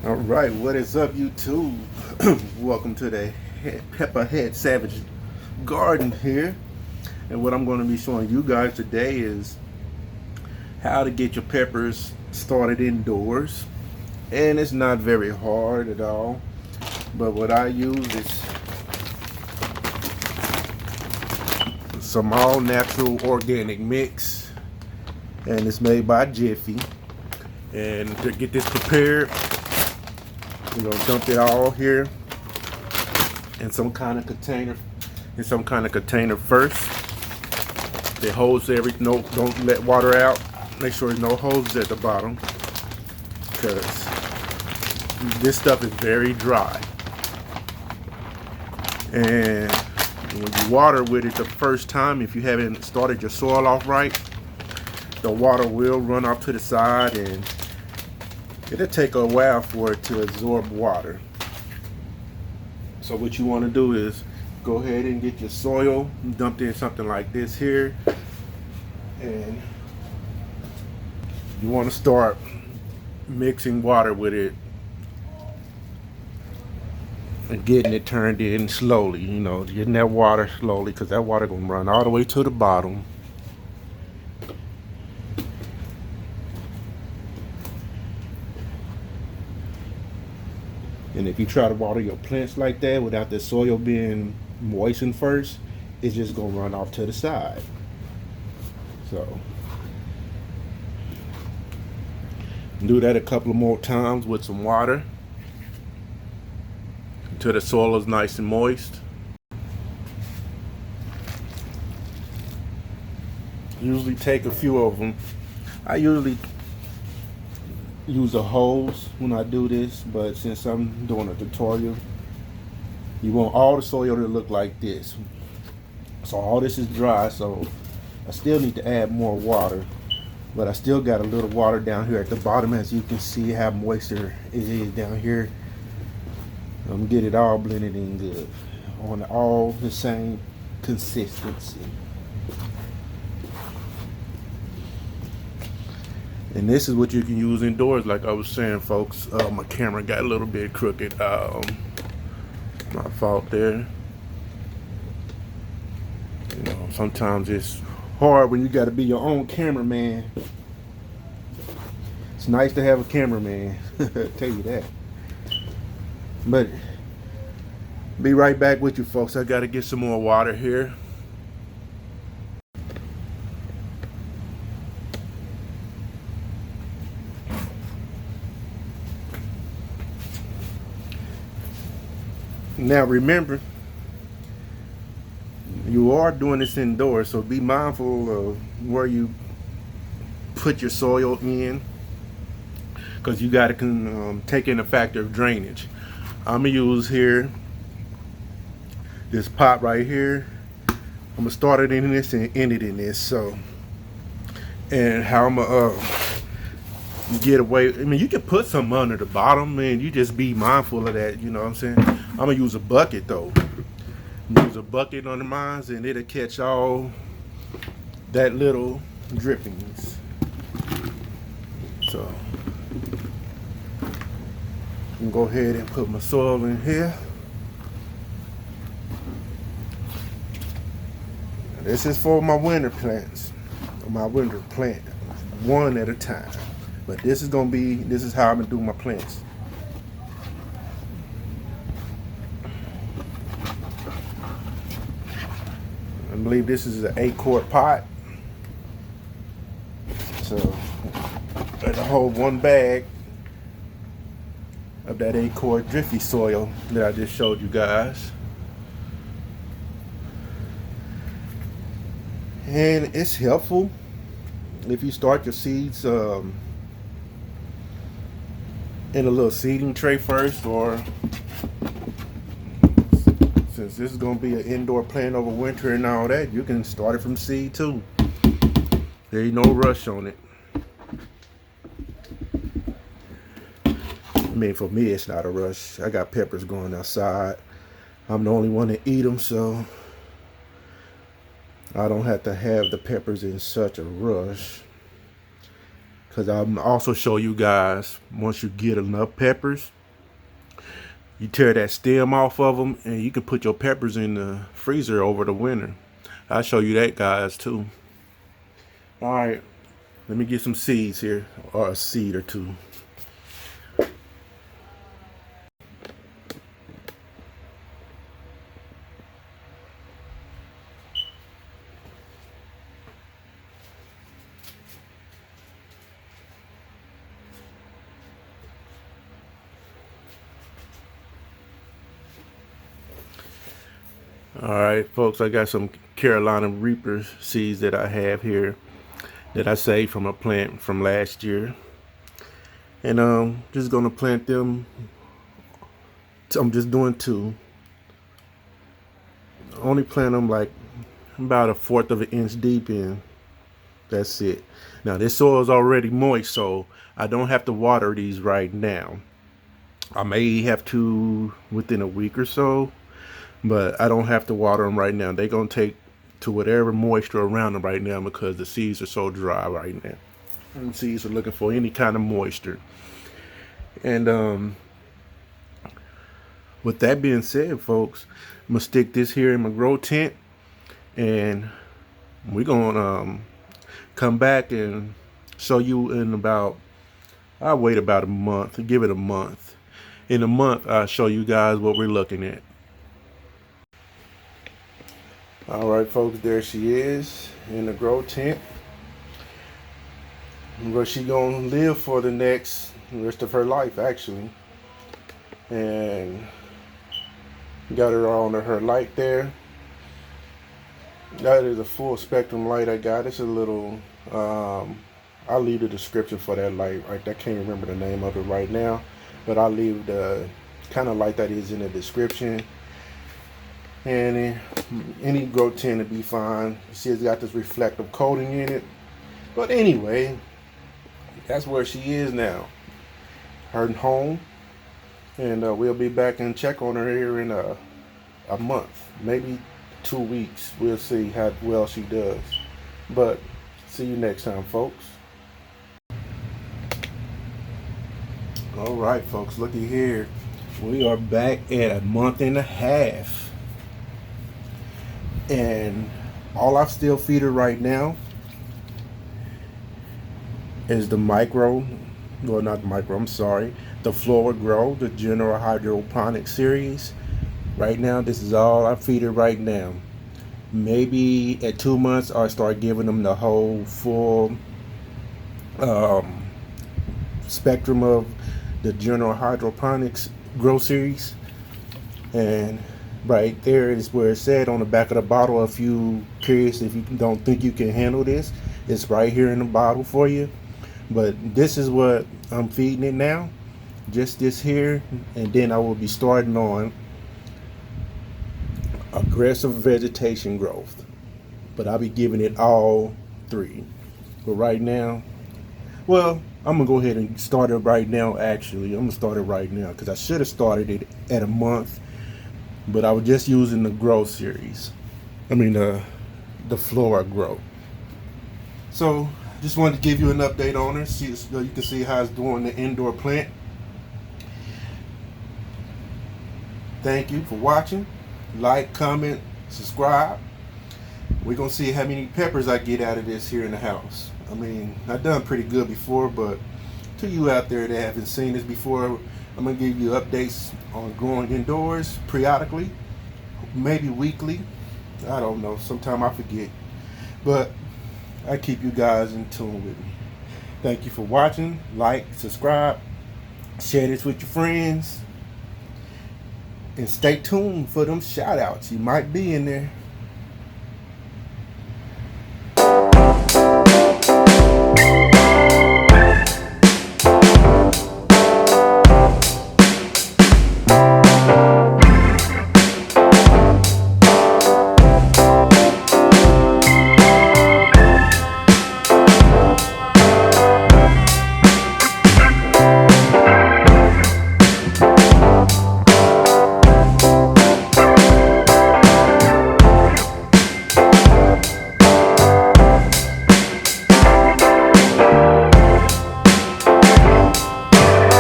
All right, what is up, YouTube? Welcome to the Pepperhead Savage Garden here. And what I'm going to be showing you guys today is how to get your peppers started indoors. And it's not very hard at all. But what I use is some all natural organic mix. And it's made by Jiffy. And to get this prepared, we're going to dump it all here in some kind of container. First. It holds everything. No, don't let water out. Make sure there's no hoses at the bottom, because this stuff is very dry. And when you water with it the first time, if you haven't started your soil off right, the water will run off to the side, and it'll take a while for it to absorb water. So what you want to do is go ahead and get your soil dumped in something like this here, and you want to start mixing water with it and getting it turned in slowly. You know, getting that water slowly, because that water gonna run all the way to the bottom. And if you try to water your plants like that without the soil being moistened first, it's just gonna run off to the side. So do that a couple of more times with some water until the soil is nice and moist. Usually take a few of them. I usually use a hose when I do this, but since I'm doing a tutorial, you want all the soil to look like this. So all this is dry, so I still need to add more water, but I still got a little water down here at the bottom. As you can see how moisture it is down here. I'm gonna get it all blended in good on all the same consistency. And this is what you can use indoors, like I was saying, folks. My camera got a little bit crooked. My fault there. You know, sometimes it's hard when you got to be your own cameraman. It's nice to have a cameraman, tell you that. But be right back with you, folks. I got to get some more water here. Now remember, you are doing this indoors, so be mindful of where you put your soil in, because you got to take in the factor of drainage. I'm gonna use here this pot right here. I'm gonna start it in this and end it in this. So, and how I'm gonna get away. I mean, you can put some under the bottom, and you just be mindful of that. You know what I'm saying? I'm gonna use a bucket though. Use a bucket under mine, and it'll catch all that little drippings. So I'm gonna go ahead and put my soil in here. This is for my winter plants, my winter plant, one at a time. But this is how I'm gonna do my plants. I believe this is an 8-quart pot. So I hold one bag of that 8-quart Jiffy soil that I just showed you guys. And it's helpful if you start your seeds in a little seeding tray first, or since this is going to be an indoor plant over winter and all that, you can start it from seed too. There ain't no rush on it. I mean, for me, it's not a rush. I got peppers growing outside. I'm the only one to eat them, so I don't have to have the peppers in such a rush. because I'll also show you guys, once you get enough peppers, you tear that stem off of them and you can put your peppers in the freezer over the winter. I'll show you that, guys, too. All right, let me get some seeds here, or a seed or two. All right, folks, I got some Carolina Reaper seeds that I have here that I saved from a plant from last year. And just gonna plant them. I'm just doing two. Only plant them like about 1/4 of an inch deep in. That's it. Now this soil is already moist, so I don't have to water these right now. I may have to within a week or so, but I don't have to water them right now. They're gonna take to whatever moisture around them right now because the seeds are so dry right now. And the seeds are looking for any kind of moisture. And with that being said, folks, I'm gonna stick this here in my grow tent, and we're gonna come back and show you in about, I'll wait about a month, give it a month. In a month, I'll show you guys what we're looking at. All right, folks, there she is in the grow tent, where she gonna live for the rest of her life, actually. And got her on her light there. That is a full spectrum light I got. It's a little, I'll leave the description for that light. I can't remember the name of it right now, but I'll leave the kind of light that is in the description. And any grow tent to be fine. You see it's got this reflective coating in it. But anyway, that's where she is now. Her home. And we'll be back and check on her here in a month, maybe 2 weeks. We'll see how well she does. But see you next time, folks. All right, folks, looky here. We are back at 1.5 months. And all I still feed her right now is the micro, well, not the micro, I'm sorry, the Flora Grow, the General Hydroponic series. Right now, this is all I feed her right now. Maybe at 2 months, I'll start giving them the whole full spectrum of the General Hydroponics Grow series. And right there is where it said on the back of the bottle, if you curious, if you don't think you can handle this, it's right here in the bottle for you. But this is what I'm feeding it now, just this here, and then I will be starting on aggressive vegetation growth, but I'll be giving it all three. But right now, well, I'm gonna go ahead and start it right now. Actually, I'm gonna start it right now because I should have started it at a month, but I was just using the Grow series. I mean the Flora Grow. So just wanted to give you an update on her, see so you can see how it's doing the indoor plant. Thank you for watching. Like, comment, subscribe. We're gonna see how many peppers I get out of this here in the house. I mean, I've done pretty good before, but to you out there that haven't seen this before, I'm gonna give you updates on growing indoors periodically, maybe weekly. I don't know, sometime I forget, but I keep you guys in tune with me. Thank you for watching. Like, subscribe, share this with your friends, and stay tuned for them shout outs. You might be in there.